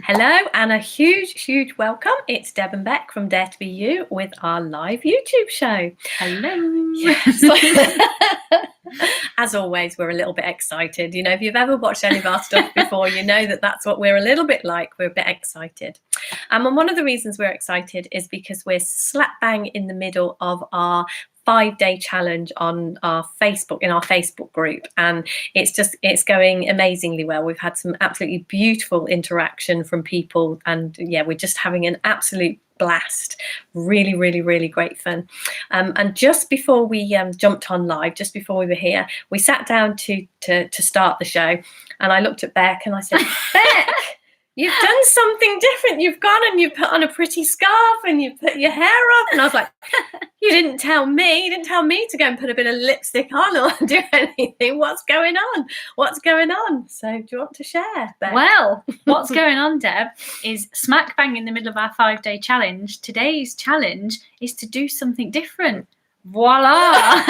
Hello and a huge welcome. It's Deb and Beck from Dare to Be You with our live YouTube show. Hello. Yes. As always, we're a little bit excited. If you've ever watched any of our stuff before, you know that that's what we're a little bit like. We're a bit excited. And one of the reasons we're excited is because we're slap bang in the middle of our 5-day challenge on our Facebook, in our Facebook group, and it's going amazingly well. We've had some absolutely beautiful interaction from people, and we're just having an absolute blast. Really great fun. And just before we jumped on live, just before we were here, we sat down to start the show, and I looked at Beck and I said, Beck, you've done something different. You've gone and you put on a pretty scarf and you put your hair up. And I was like, you didn't tell me. You didn't tell me to go and put a bit of lipstick on or do anything. What's going on? So do you want to share, Beck? Well, what's going on, Deb, is smack bang in the middle of our 5-day challenge. Today's challenge is to do something different. Voila!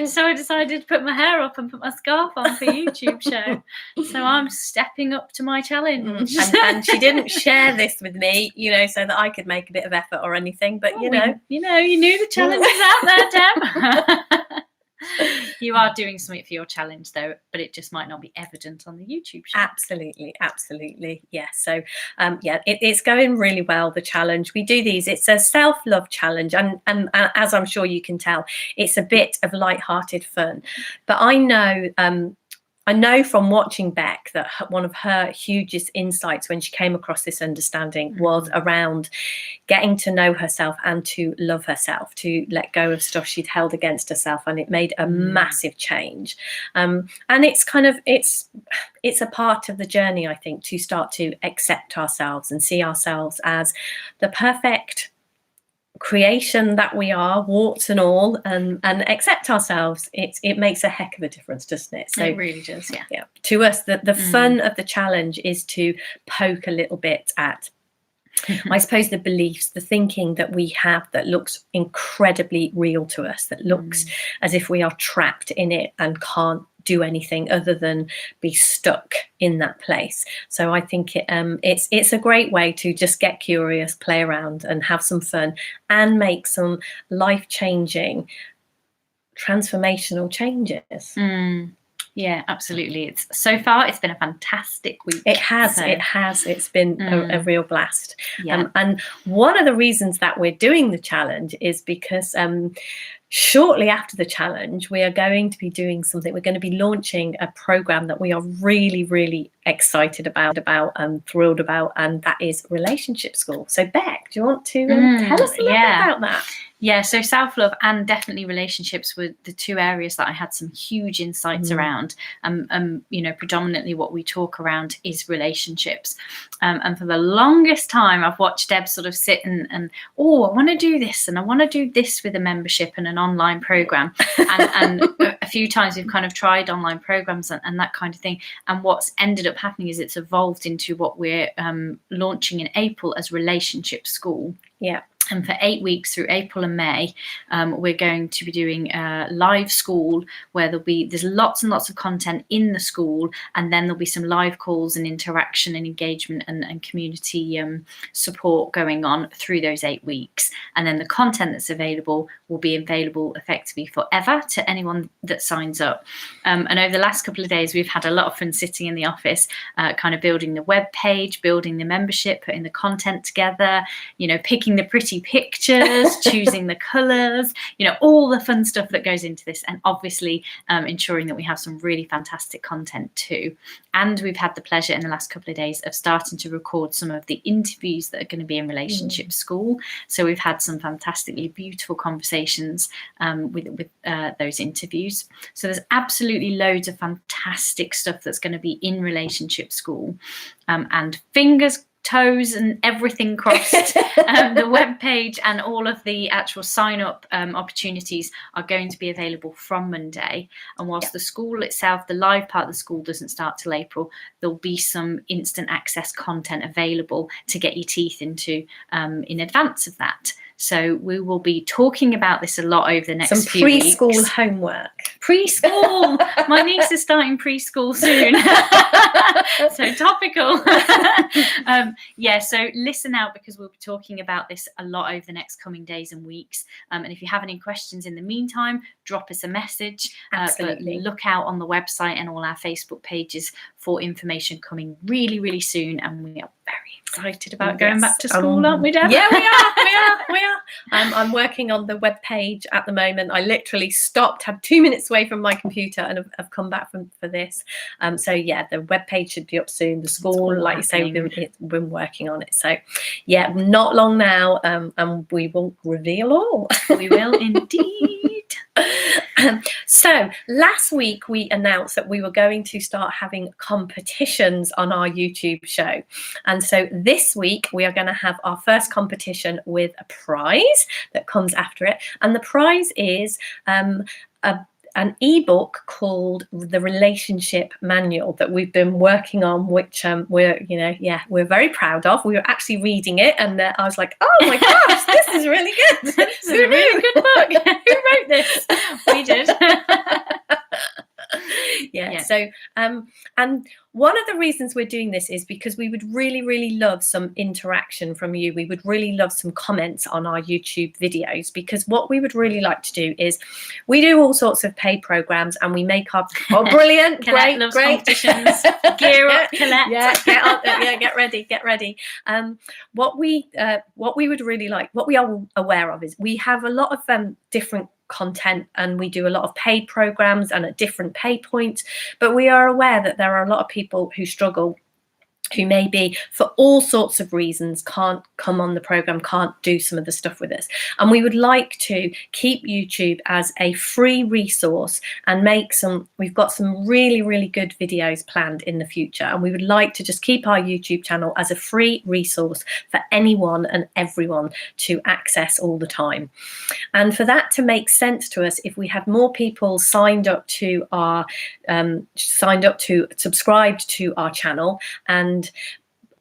So I decided to put my hair up and put my scarf on for YouTube show. So I'm stepping up to my challenge. And she didn't share this with me, so that I could make a bit of effort or anything. But you knew the challenge was out there, Deb. You are doing something for your challenge, though, but it just might not be evident on the YouTube show. Absolutely. Yeah. So, it's going really well, the challenge. We do these. It's a self-love challenge. And as I'm sure you can tell, it's a bit of light-hearted fun. But I know from watching Beck that one of her hugest insights when she came across this understanding was around getting to know herself and to love herself, to let go of stuff she'd held against herself, and it made a massive change. And it's a part of the journey, I think, to start to accept ourselves and see ourselves as the perfect creation that we are, warts and all, and accept ourselves. It makes a heck of a difference, doesn't it? So it really does. Yeah. To us, the fun of the challenge is to poke a little bit at, I suppose, the beliefs, the thinking that we have that looks incredibly real to us, that looks as if we are trapped in it and can't do anything other than be stuck in that place. So I think it's a great way to just get curious, play around and have some fun and make some life-changing, transformational changes. Yeah, absolutely. It's been a fantastic week. It has. It's been a real blast. Yeah. And one of the reasons that we're doing the challenge is because shortly after the challenge, we are going to be doing something. We're going to be launching a program that we are really excited about and thrilled about, and that is Relationship School. So Beck, do you want to tell us a little bit about that? Yeah, so self-love and definitely relationships were the two areas that I had some huge insights around. Predominantly what we talk around is relationships. And for the longest time, I've watched Deb sort of sit and I want to do this and I want to do this with a membership and an online program. And a few times we've kind of tried online programs and that kind of thing. And what's ended up happening is it's evolved into what we're launching in April as Relationship School. Yeah. And for 8 weeks through April and May, we're going to be doing a live school where there's lots and lots of content in the school, and then there'll be some live calls and interaction and engagement and community support going on through those 8 weeks. And then the content that's available will be available effectively forever to anyone that signs up. And over the last couple of days, we've had a lot of fun sitting in the office, kind of building the web page, building the membership, putting the content together, picking the pretty pictures, choosing the colours, all the fun stuff that goes into this, and obviously ensuring that we have some really fantastic content too. And we've had the pleasure in the last couple of days of starting to record some of the interviews that are going to be in Relationship School. So we've had some fantastically beautiful conversations with those interviews. So there's absolutely loads of fantastic stuff that's going to be in Relationship School, and fingers toes and everything crossed. The webpage and all of the actual sign-up opportunities are going to be available from Monday. And whilst the school itself, the live part of the school, doesn't start till April, there'll be some instant access content available to get your teeth into in advance of that. So we will be talking about this a lot over the next Some few weeks. preschool homework. Preschool. My niece is starting preschool soon. So topical. So listen out, because we'll be talking about this a lot over the next coming days and weeks. And if you have any questions in the meantime, drop us a message. Absolutely. But look out on the website and all our Facebook pages for information coming really, really soon. And we are very excited about going back to school, aren't we, Deb? Yeah, we are. I'm working on the web page at the moment. I literally stopped, had 2 minutes away from my computer, and I've come back for this. So yeah, the web page should be up soon. The school, like you say, we've been working on it. So yeah, not long now, and we will reveal all. We will indeed. So last week we announced that we were going to start having competitions on our YouTube show, and so this week we are going to have our first competition with a prize that comes after it, and the prize is an ebook called The Relationship Manual that we've been working on, which we're very proud of. We were actually reading it, and I was like, oh my gosh, this is really good. This is a really good book. Who wrote this? We did. Yeah. So and one of the reasons we're doing this is because we would really, really love some interaction from you. We would really love some comments on our YouTube videos, because what we would really like to do is we do all sorts of paid programs, and we make our brilliant, great competitions. Gear up, Colette. Get ready. What we would really like, what we are aware of, is we have a lot of different content, and we do a lot of paid programs and at different pay points, but we are aware that there are a lot of people who struggle, who maybe for all sorts of reasons can't come on the program, can't do some of the stuff with us. And we would like to keep YouTube as a free resource and we've got some really, really good videos planned in the future. And we would like to just keep our YouTube channel as a free resource for anyone and everyone to access all the time. And for that to make sense to us, if we had more people subscribed to our channel and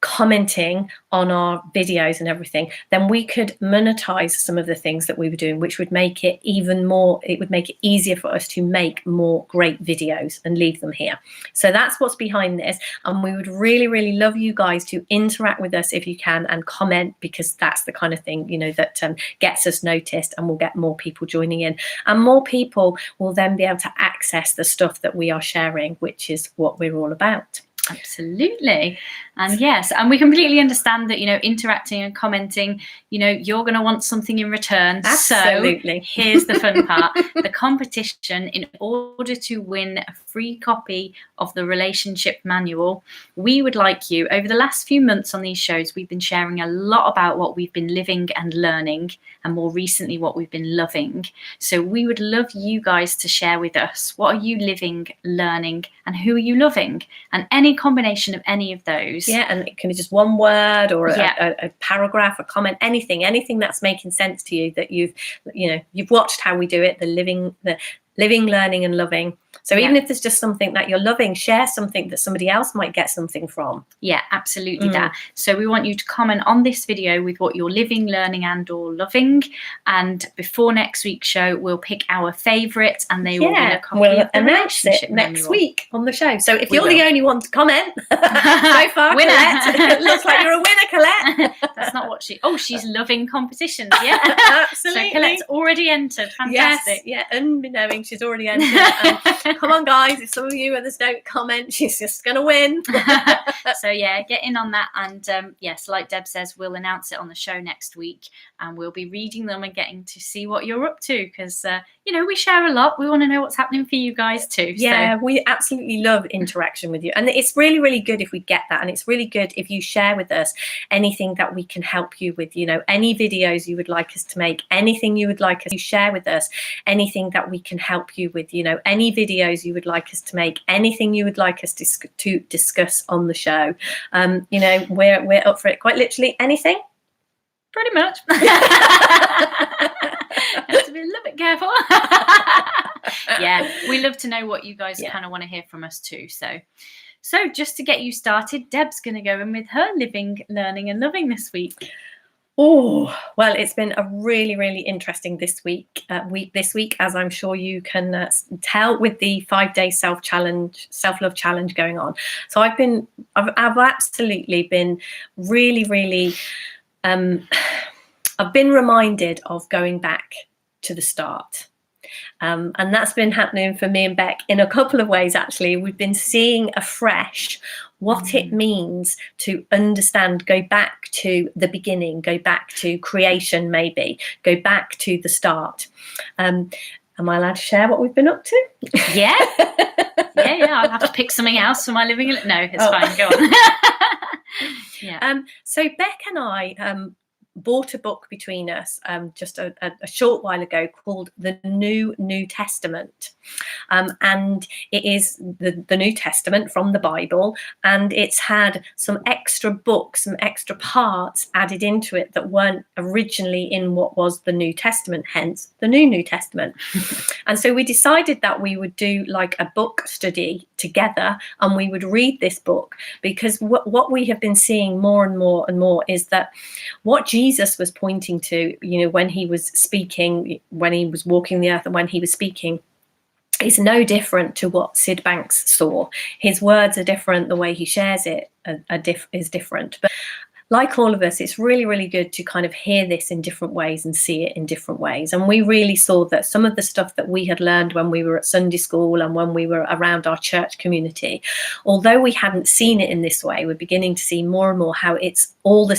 commenting on our videos and everything, then we could monetize some of the things that we were doing, which would make it easier for us to make more great videos and leave them here. So that's what's behind this, and we would really, really love you guys to interact with us if you can, and comment, because that's the kind of thing, that gets us noticed, and we'll get more people joining in, and more people will then be able to access the stuff that we are sharing, which is what we're all about. Absolutely. And yes, and we completely understand that, interacting and commenting, you're going to want something in return. Absolutely. So here's the fun part. The competition, in order to win a free copy of the Relationship Manual, we would like you, over the last few months on these shows, we've been sharing a lot about what we've been living and learning, and more recently what we've been loving. So we would love you guys to share with us, what are you living, learning, and who are you loving? And any combination of any of those. Yeah, and it can be just one word or a paragraph, a comment, anything that's making sense to you, that you've watched how we do it, the living, learning, and loving. So even if there's just something that you're loving, share something that somebody else might get something from. Yeah, absolutely that. So we want you to comment on this video with what you're living, learning, and or loving. And before next week's show, we'll pick our favourites, and they will win a copy of the announce it next week on the show. So if you're the only one to comment so far, winner. Colette, it looks like you're a winner, Colette. That's not what she's loving competitions. Yeah, absolutely. So Colette's already entered. Fantastic. Yes, unbeknowing, she's already entered. Come on, guys, if some of you others don't comment, she's just going to win. So yeah, get in on that. And yes, like Deb says, we'll announce it on the show next week, and we'll be reading them and getting to see what you're up to, because we share a lot. We want to know what's happening for you guys too. Yeah, we absolutely love interaction with you, and it's really, really good if we get that, and it's really good if you share with us anything that we can help you with, any videos you would like us to make, anything you would like us to share with us, anything that we can help you with, any videos you would like us to make, anything you would like us to discuss on the show. We're up for it, quite literally anything. Pretty much. You have to be a little bit careful. Yeah, we love to know what you guys kind of want to hear from us too. So just to get you started, Deb's going to go in with her living, learning, and loving this week. Oh, well, it's been a really, really interesting this week, as I'm sure you can tell with the 5-day self-love challenge going on. So I've absolutely been really, really, I've been reminded of going back to the start. And that's been happening for me and Beck in a couple of ways, actually. We've been seeing afresh what it means to understand, go back to the beginning, go back to creation, maybe, go back to the start. Am I allowed to share what we've been up to? Yeah. Yeah. I'll have to pick something else for my living. No, it's fine. Go on. Yeah. So Beck and I bought a book between us just a short while ago called The New Testament. And it is the New Testament from the Bible, and it's had some extra books, some extra parts added into it that weren't originally in what was the New Testament, hence the New Testament. And so we decided that we would do like a book study together, and we would read this book, because what we have been seeing more and more and more is that what Jesus was pointing to, when he was speaking, when he was walking the earth and when he was speaking, is no different to what Sid Banks saw. His words are different, the way he shares it is different. But like all of us, it's really, really good to kind of hear this in different ways and see it in different ways. And we really saw that some of the stuff that we had learned when we were at Sunday school and when we were around our church community, although we hadn't seen it in this way, we're beginning to see more and more how it's all the